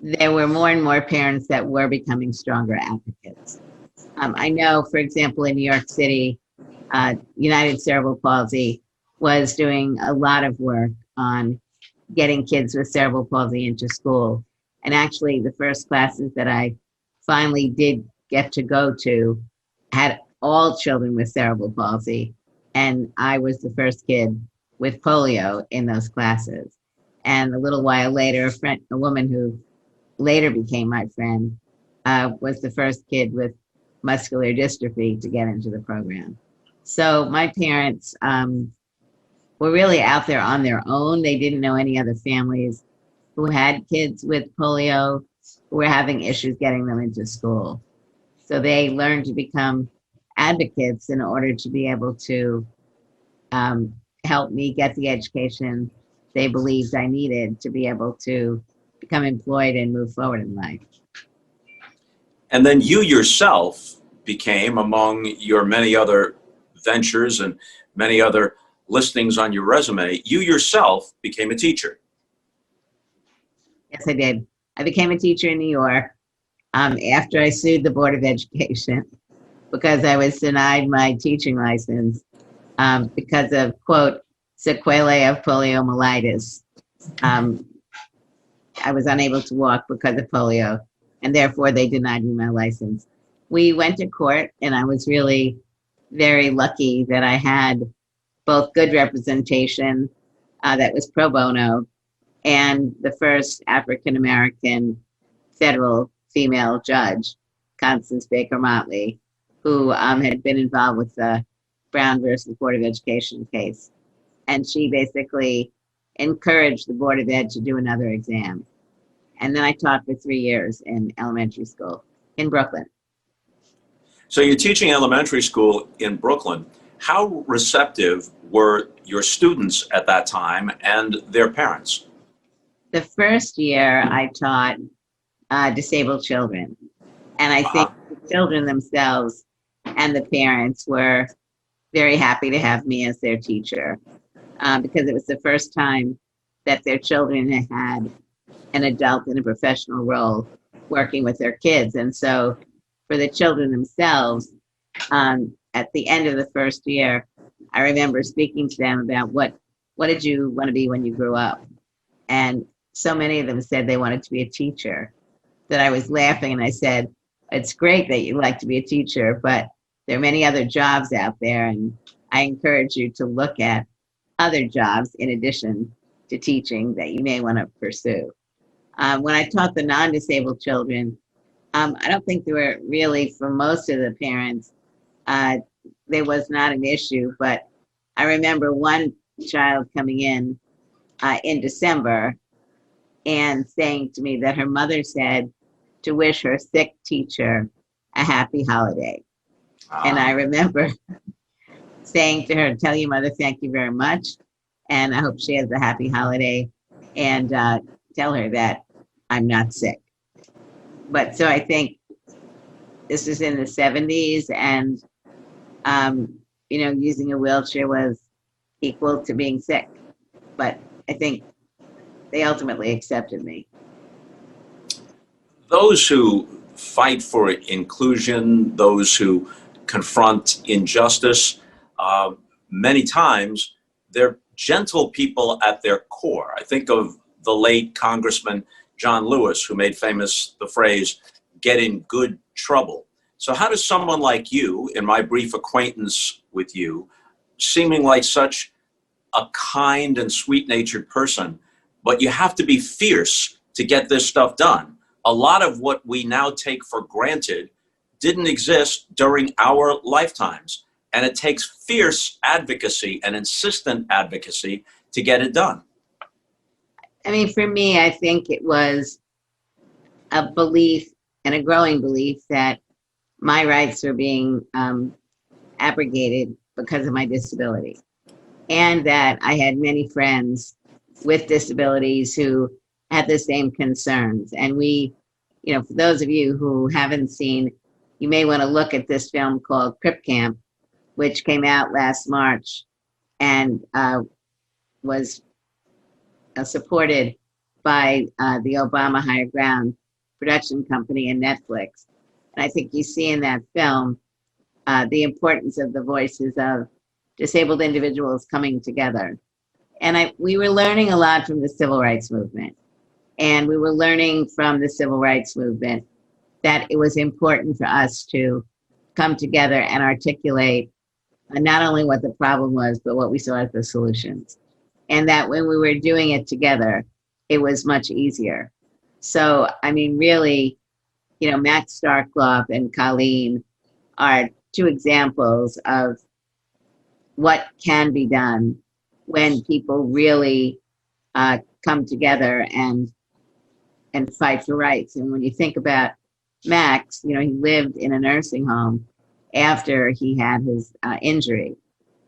there were more and more parents that were becoming stronger advocates. I know, for example, in New York City, United Cerebral Palsy was doing a lot of work on getting kids with cerebral palsy into school. And actually, the first classes that I finally did get to go to had all children with cerebral palsy. And I was the first kid with polio in those classes. And a little while later, a woman who later became my friend, was the first kid with muscular dystrophy to get into the program. So my parents were really out there on their own. They didn't know any other families who had kids with polio who were having issues getting them into school. So they learned to become advocates in order to be able to help me get the education they believed I needed to be able to become employed and move forward in life.
And then you yourself became, among your many other ventures and many other listings on your resume, you yourself became a teacher.
Yes, I did. I became a teacher in New York after I sued the Board of Education because I was denied my teaching license because of, quote, sequelae of poliomyelitis. I was unable to walk because of polio, and therefore they denied me my license. We went to court, and I was really very lucky that I had both good representation that was pro bono and the first African-American federal female judge, Constance Baker Motley, who had been involved with the Brown versus Board of Education case. And she basically encouraged the Board of Ed to do another exam. And then I taught for 3 years in elementary school in Brooklyn.
So you're teaching elementary school in Brooklyn. How receptive were your students at that time and their parents?
The first year I taught disabled children, and I think the children themselves and the parents were very happy to have me as their teacher, because it was the first time that their children had had an adult in a professional role working with their kids. And so for the children themselves, at the end of the first year, I remember speaking to them about what did you want to be when you grew up? And so many of them said they wanted to be a teacher, that I was laughing, and I said, it's great that you like to be a teacher, but there are many other jobs out there, and I encourage you to look at other jobs in addition to teaching that you may want to pursue. When I taught the non-disabled children, I don't think there were really, for most of the parents, there was not an issue, but I remember one child coming in December and saying to me that her mother said to wish her sick teacher a happy holiday. And I remember saying to her, tell your mother thank you very much, and I hope she has a happy holiday, and tell her that I'm not sick. But so I think this is in the 70s, and using a wheelchair was equal to being sick. But I think they ultimately accepted me.
Those who fight for inclusion, those who confront injustice, many times they're gentle people at their core. I think of the late Congressman John Lewis, who made famous the phrase, get in good trouble. So how does someone like you, in my brief acquaintance with you, seeming like such a kind and sweet-natured person, but you have to be fierce to get this stuff done. A lot of what we now take for granted didn't exist during our lifetimes. And it takes fierce advocacy and insistent advocacy to get it done.
I mean, for me, I think it was a belief and a growing belief that my rights were being abrogated because of my disability. And that I had many friends with disabilities who had the same concerns. And we, for those of you who haven't seen, you may want to look at this film called Crip Camp, which came out last March and was supported by the Obama Higher Ground production company and Netflix. And I think you see in that film the importance of the voices of disabled individuals coming together. And we were learning a lot from the civil rights movement. And we were learning from the civil rights movement that it was important for us to come together and articulate not only what the problem was, but what we saw as the solutions. And that when we were doing it together, it was much easier. So, I mean, really, Max Starkloff and Colleen are two examples of what can be done when people really come together and fight for rights. And when you think about Max, he lived in a nursing home after he had his injury.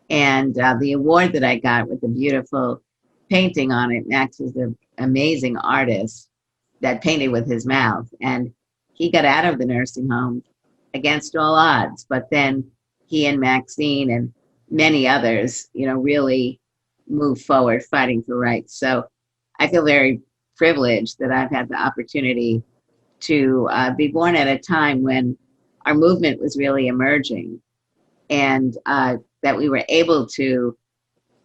And the award that I got with the beautiful painting on it, Max is an amazing artist that painted with his mouth. And he got out of the nursing home against all odds. But then he and Maxine and many others, really moved forward fighting for rights. So I feel very privileged that I've had the opportunity to be born at a time when our movement was really emerging, and that we were able to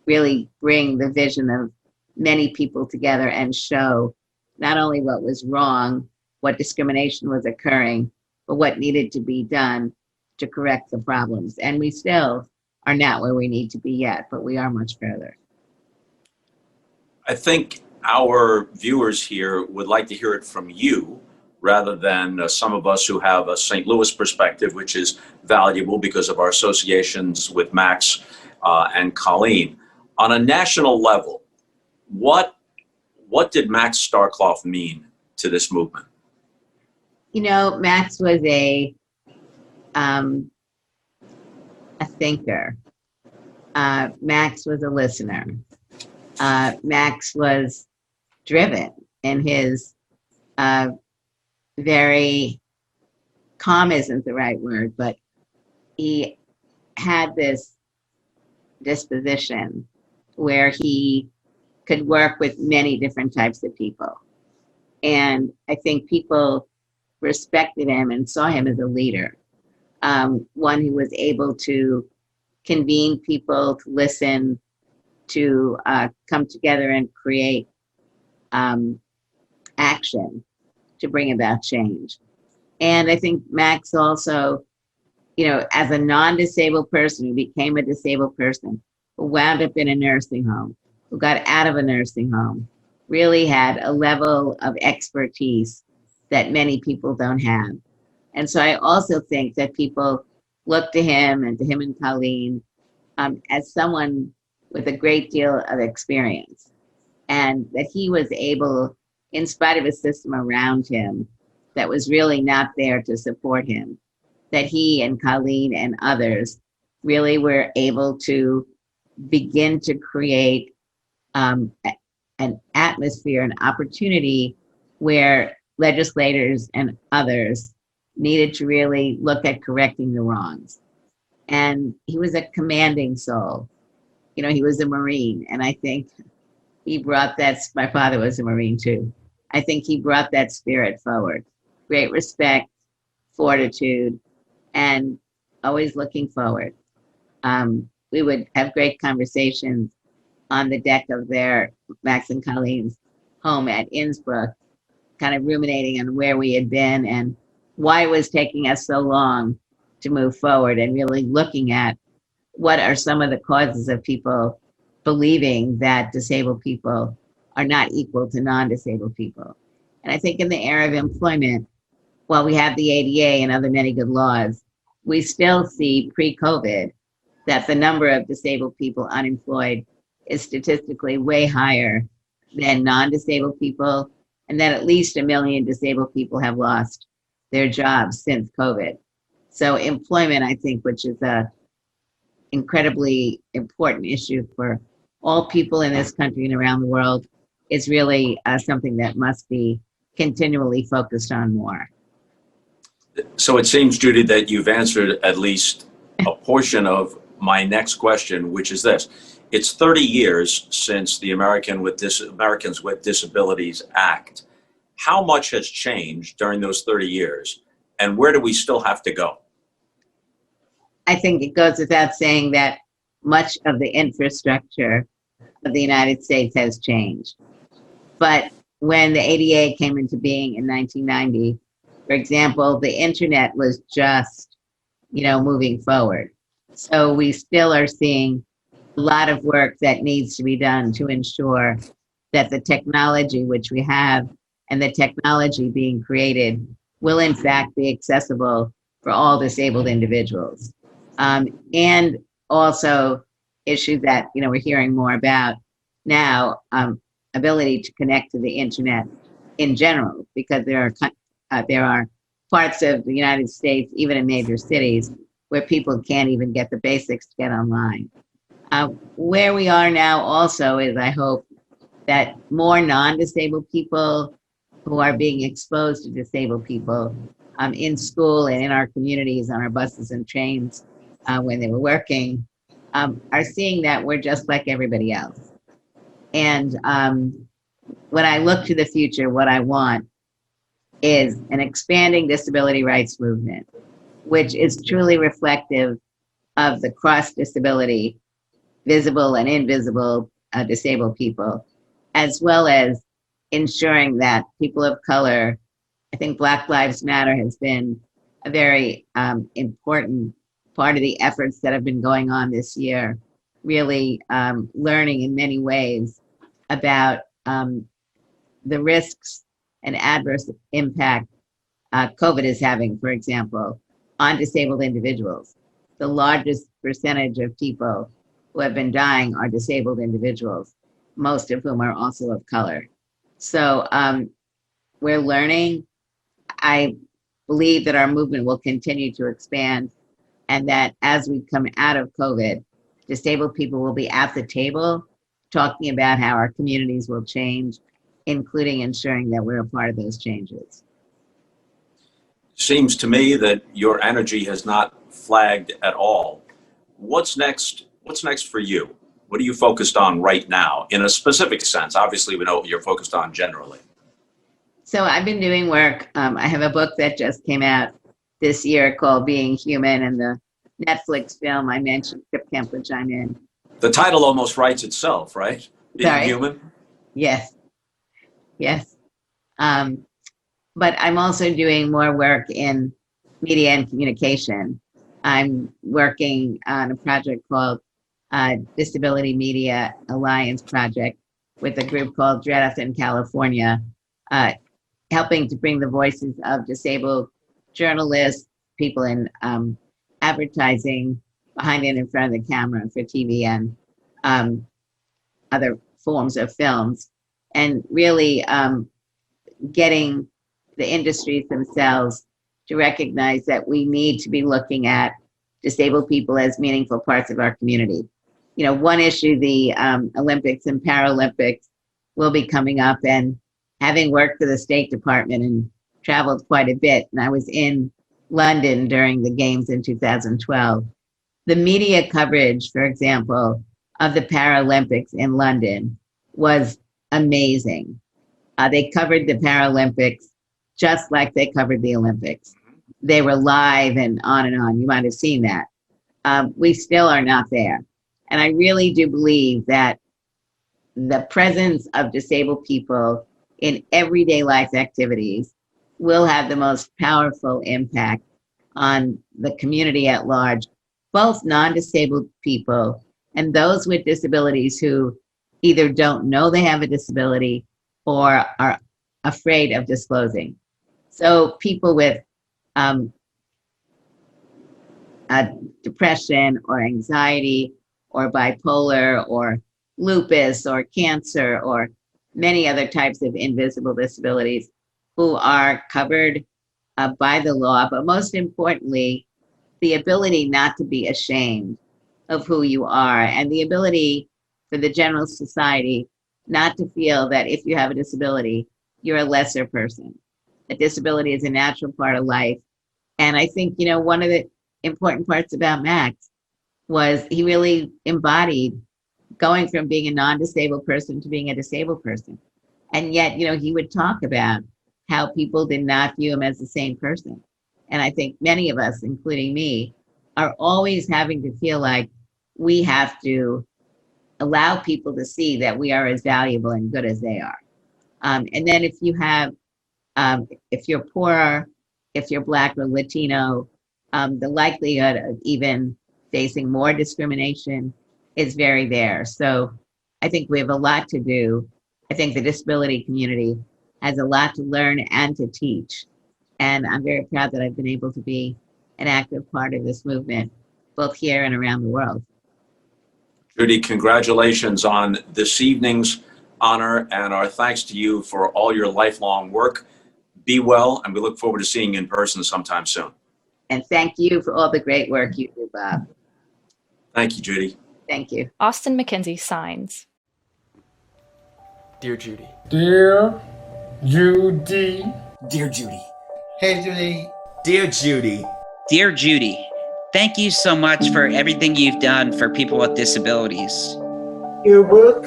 really bring the vision of many people together and show not only what was wrong, what discrimination was occurring, but what needed to be done to correct the problems. And we still are not where we need to be yet, but we are much further.
I think our viewers here would like to hear it from you rather than some of us who have a St. Louis perspective, which is valuable because of our associations with Max and Colleen. On a national level, what did Max Starkloff mean to this movement?
Max was a thinker. Max was a listener. Max was driven in his very calm isn't the right word, but he had this disposition where he could work with many different types of people. And I think people respected him and saw him as a leader, one who was able to convene people, to listen, to come together and create action to bring about change. And I think Max also, you know, as a non-disabled person who became a disabled person, who wound up in a nursing home, who got out of a nursing home, really had a level of expertise that many people don't have. And so I also think that people look to him and Colleen as someone with a great deal of experience, and that he was able, in spite of a system around him that was really not there to support him, that he and Colleen and others really were able to begin to create an atmosphere, an opportunity where legislators and others needed to really look at correcting the wrongs. And he was a commanding soul. You know, he was a Marine, and I think he brought that, my father was a Marine too. I think he brought that spirit forward. Great respect, fortitude, and always looking forward. We would have great conversations on the deck of their, Max and Colleen's home at Innsbruck, kind of ruminating on where we had been and why it was taking us so long to move forward, and really looking at what are some of the causes of people believing that disabled people are not equal to non-disabled people. And I think in the area of employment, while we have the ADA and other many good laws, we still see pre-COVID that the number of disabled people unemployed is statistically way higher than non-disabled people, and that at least 1 million disabled people have lost their jobs since COVID. So employment, I think, which is a incredibly important issue for all people in this country and around the world, is really something that must be continually focused on more.
So it seems, Judy, that you've answered at least a portion of my next question, which is this. It's 30 years since the Americans with Disabilities Act. How much has changed during those 30 years, and where do we still have to go?
I think it goes without saying that much of the infrastructure of the United States has changed. But when the ADA came into being in 1990, for example, the internet was just, moving forward. So we still are seeing a lot of work that needs to be done to ensure that the technology which we have and the technology being created will in fact be accessible for all disabled individuals. And also issues that, we're hearing more about now, ability to connect to the internet in general, because there are parts of the United States, even in major cities, where people can't even get the basics to get online. Where we are now also is, I hope, that more non-disabled people who are being exposed to disabled people in school and in our communities, on our buses and trains, when they were working, are seeing that we're just like everybody else. And when I look to the future, what I want is an expanding disability rights movement, which is truly reflective of the cross-disability, visible and invisible disabled people, as well as ensuring that people of color, I think Black Lives Matter has been a very important part of the efforts that have been going on this year, really learning in many ways about the risks and adverse impact COVID is having, for example, on disabled individuals. The largest percentage of people who have been dying are disabled individuals, most of whom are also of color. So we're learning. I believe that our movement will continue to expand, and that as we come out of COVID, disabled people will be at the table talking about how our communities will change, including ensuring that we're a part of those changes.
Seems to me that your energy has not flagged at all. What's next? What's next for you? What are you focused on right now in a specific sense? Obviously, we know what you're focused on generally.
So I've been doing work. I have a book that just came out this year called Being Human, and the Netflix film I mentioned, Trip Camp, which I'm in.
The title almost writes itself, right? Being
Sorry?
human.
Yes, yes. But I'm also doing more work in media and communication. I'm working on a project called Disability Media Alliance Project with a group called Dread in California, helping to bring the voices of disabled journalists, people in advertising, behind and in front of the camera for TV and other forms of films, and really getting the industries themselves to recognize that we need to be looking at disabled people as meaningful parts of our community. You know, one issue, the Olympics and Paralympics will be coming up, and having worked for the State Department and traveled quite a bit, and I was in London during the games in 2012. The media coverage, for example, of the Paralympics in London was amazing. They covered the Paralympics just like they covered the Olympics. They were live and on and on. You might have seen that. We still are not there. And I really do believe that the presence of disabled people in everyday life activities will have the most powerful impact on the community at large, both non-disabled people and those with disabilities who either don't know they have a disability or are afraid of disclosing. So people with depression or anxiety or bipolar or lupus or cancer or many other types of invisible disabilities who are covered by the law, but most importantly, the ability not to be ashamed of who you are, and the ability for the general society not to feel that if you have a disability, you're a lesser person. A disability is a natural part of life. And I think, you know, one of the important parts about Max was he really embodied going from being a non-disabled person to being a disabled person. And yet, you know, he would talk about how people did not view him as the same person. And I think many of us, including me, are always having to feel like we have to allow people to see that we are as valuable and good as they are. And then if you have, if you're poor, if you're Black or Latino, the likelihood of even facing more discrimination is very there. So I think we have a lot to do. I think the disability community has a lot to learn and to teach. And I'm very proud that I've been able to be an active part of this movement, both here and around the world.
Judy, congratulations on this evening's honor, and our thanks to you for all your lifelong work. Be well, and we look forward to seeing you in person sometime soon.
And thank you for all the great work you do, Bob.
Thank you, Judy.
Thank you.
Austin McKenzie signs.
Dear Judy.
Dear Judy.
Dear Judy.
Hey, Judy.
Dear Judy.
Dear Judy, thank you so much for everything you've done for people with disabilities.
Your work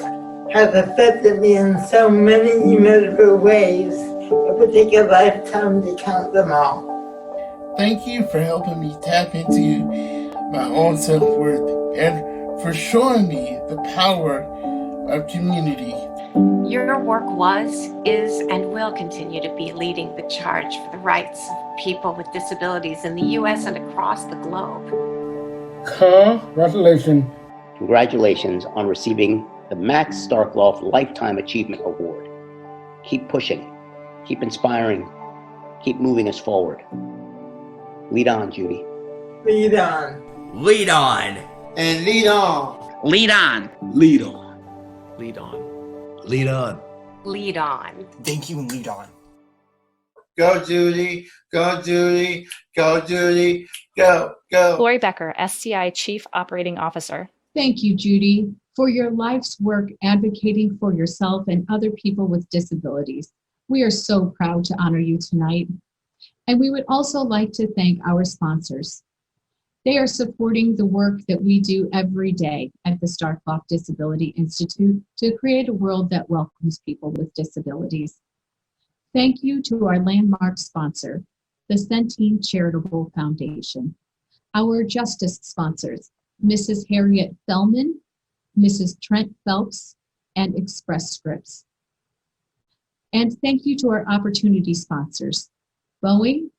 has affected me in so many immeasurable ways. It would take a lifetime to count them all.
Thank you for helping me tap into my own self-worth and for showing me the power of community.
Your work was, is, and will continue to be leading the charge for the rights of people with disabilities in the U.S. and across the globe.
Congratulations.
Congratulations on receiving the Max Starkloff Lifetime Achievement Award. Keep pushing, keep inspiring, keep moving us forward. Lead on, Judy.
Lead on.
Lead on.
And lead on.
Lead on.
Lead on.
Lead on.
Lead on.
Lead on.
Thank you and lead on.
Go, Judy. Go, Judy. Go, Judy. Go, go.
Lori Becker, SCI Chief Operating Officer.
Thank you, Judy, for your life's work advocating for yourself and other people with disabilities. We are so proud to honor you tonight. And we would also like to thank our sponsors. They are supporting the work that we do every day at the Starkloff Disability Institute to create a world that welcomes people with disabilities. Thank you to our landmark sponsor, the Centene Charitable Foundation. Our justice sponsors, Mrs. Harriet Fellman, Mrs. Trent Phelps, and Express Scripts. And thank you to our opportunity sponsors, Boeing,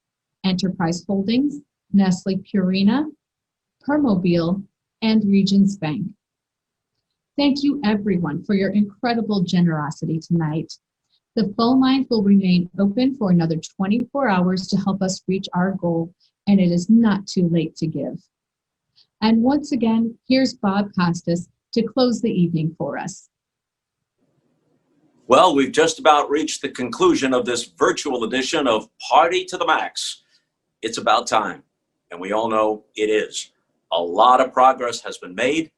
Enterprise Holdings, Nestle Purina, Permobile, and Regions Bank. Thank you everyone for your incredible generosity tonight. The phone lines will remain open for another 24 hours to help us reach our goal, and it is not too late to give. And once again, here's Bob Costas to close the evening for us.
Well, we've just about reached the conclusion of this virtual edition of Party to the Max. It's about time, and we all know it is. A lot of progress has been made.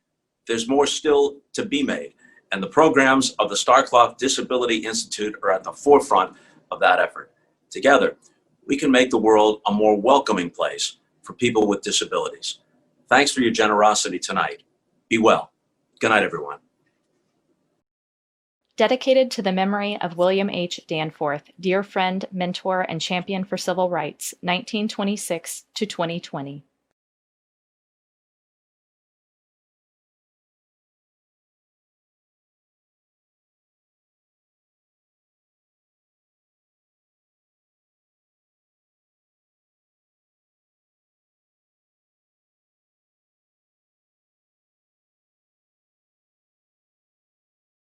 There's more still to be made, and the programs of the Starkloff Disability Institute are at the forefront of that effort. Together, we can make the world a more welcoming place for people with disabilities. Thanks for your generosity tonight. Be well. Good night, everyone.
Dedicated to the memory of William H. Danforth, dear friend, mentor, and champion for civil rights, 1926 to 2020.